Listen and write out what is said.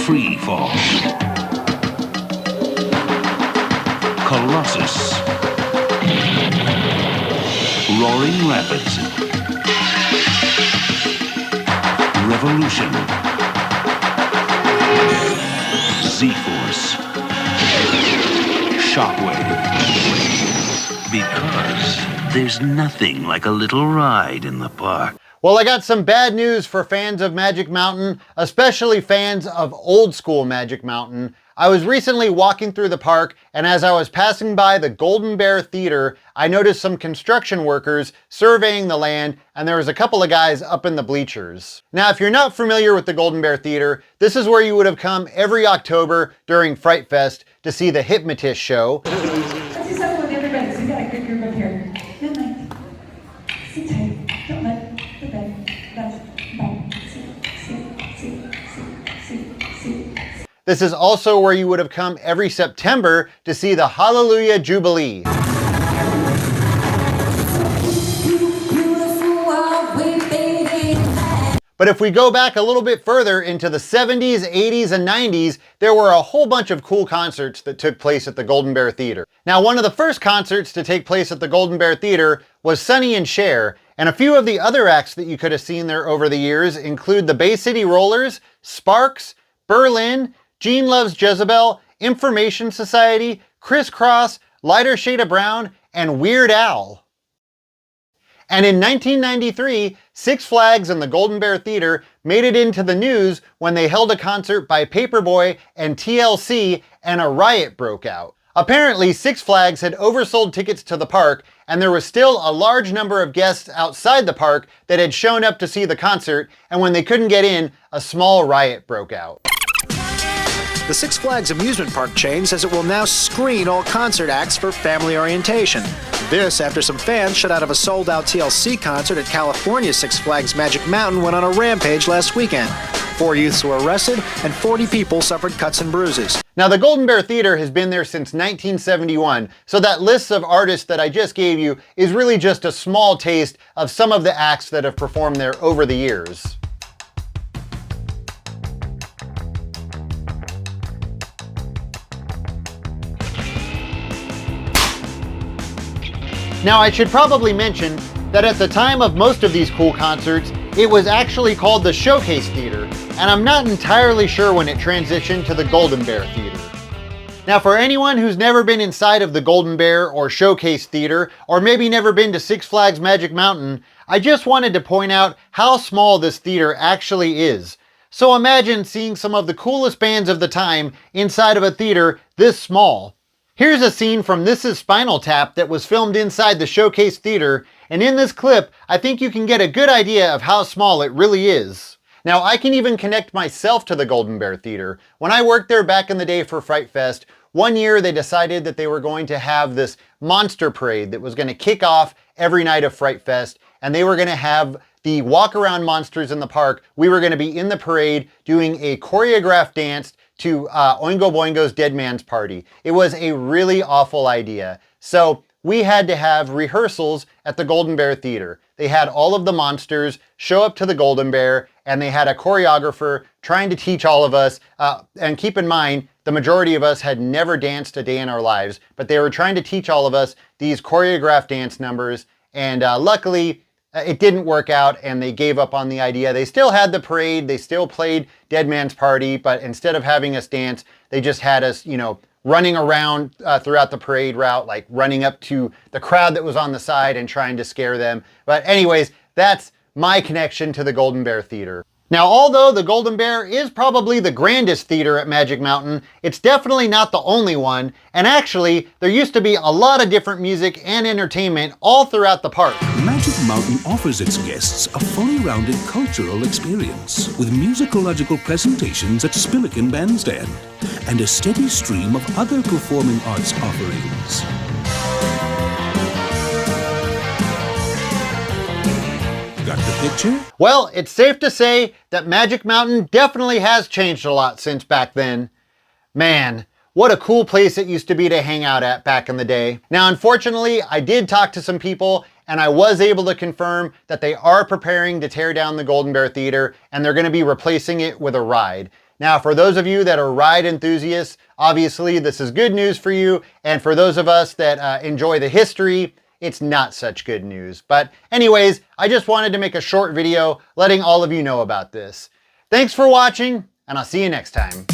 Free Fall, Colossus, Roaring Rapids, Revolution, Z-Force, Shockwave. Because there's nothing like a little ride in the park. Well, I got some bad news for fans of Magic Mountain, especially fans of old school Magic Mountain. I was recently walking through the park, and as I was passing by the Golden Bear Theater, I noticed some construction workers surveying the land, and there was a couple of guys up in the bleachers. Now, if you're not familiar with the Golden Bear Theater, this is where you would have come every October during Fright Fest to see the Hypnotist show. Let's do something with everybody, so we got a good group up here. Good night. Sit tight. Don't let the bed rest. See. This is also where you would have come every September to see the Hallelujah Jubilee. But if we go back a little bit further into the 70s, 80s, and 90s, there were a whole bunch of cool concerts that took place at the Golden Bear Theater. Now, one of the first concerts to take place at the Golden Bear Theater was Sonny and Cher, and a few of the other acts that you could have seen there over the years include the Bay City Rollers, Sparks, Berlin, Gene Loves Jezebel, Information Society, Criss Cross, Lighter Shade of Brown, and Weird Al. And in 1993, Six Flags and the Golden Bear Theater made it into the news when they held a concert by Paperboy and TLC, and a riot broke out. Apparently, Six Flags had oversold tickets to the park, and there was still a large number of guests outside the park that had shown up to see the concert, and when they couldn't get in, a small riot broke out. The Six Flags amusement park chain says it will now screen all concert acts for family orientation. This after some fans shut out of a sold-out TLC concert at California's Six Flags Magic Mountain went on a rampage last weekend. 4 youths were arrested and 40 people suffered cuts and bruises. Now, the Golden Bear Theater has been there since 1971, so that list of artists that I just gave you is really just a small taste of some of the acts that have performed there over the years. Now, I should probably mention that at the time of most of these cool concerts, it was actually called the Showcase Theater, and I'm not entirely sure when it transitioned to the Golden Bear Theater. Now, for anyone who's never been inside of the Golden Bear or Showcase Theater, or maybe never been to Six Flags Magic Mountain, I just wanted to point out how small this theater actually is. So imagine seeing some of the coolest bands of the time inside of a theater this small. Here's a scene from This Is Spinal Tap that was filmed inside the Showcase Theater, and in this clip, I think you can get a good idea of how small it really is. Now, I can even connect myself to the Golden Bear Theater. When I worked there back in the day for Fright Fest, one year they decided that they were going to have this monster parade that was going to kick off every night of Fright Fest, and they were going to have the walk-around monsters in the park. We were going to be in the parade doing a choreographed dance to Oingo Boingo's Dead Man's Party. It was a really awful idea. So we had to have rehearsals at the Golden Bear Theater. They had all of the monsters show up to the Golden Bear, and they had a choreographer trying to teach all of us, and keep in mind, the majority of us had never danced a day in our lives, but they were trying to teach all of us these choreographed dance numbers, and luckily, it didn't work out, and they gave up on the idea. They still had the parade, they still played Dead Man's Party, but instead of having us dance, they just had us, running around throughout the parade route, like running up to the crowd that was on the side and trying to scare them. But anyways, that's my connection to the Golden Bear Theater. Now, although the Golden Bear is probably the grandest theater at Magic Mountain, it's definitely not the only one, and actually, there used to be a lot of different music and entertainment all throughout the park. Magic Mountain offers its guests a fully rounded cultural experience with musicological presentations at Spillikin Bandstand and a steady stream of other performing arts offerings. Got the picture? Well, it's safe to say that Magic Mountain definitely has changed a lot since back then. Man, what a cool place it used to be to hang out at back in the day. Now, unfortunately, I did talk to some people, and I was able to confirm that they are preparing to tear down the Golden Bear Theater, and they're going to be replacing it with a ride. Now, for those of you that are ride enthusiasts, obviously this is good news for you. And for those of us that enjoy the history, it's not such good news. But anyways, I just wanted to make a short video letting all of you know about this. Thanks for watching, and I'll see you next time.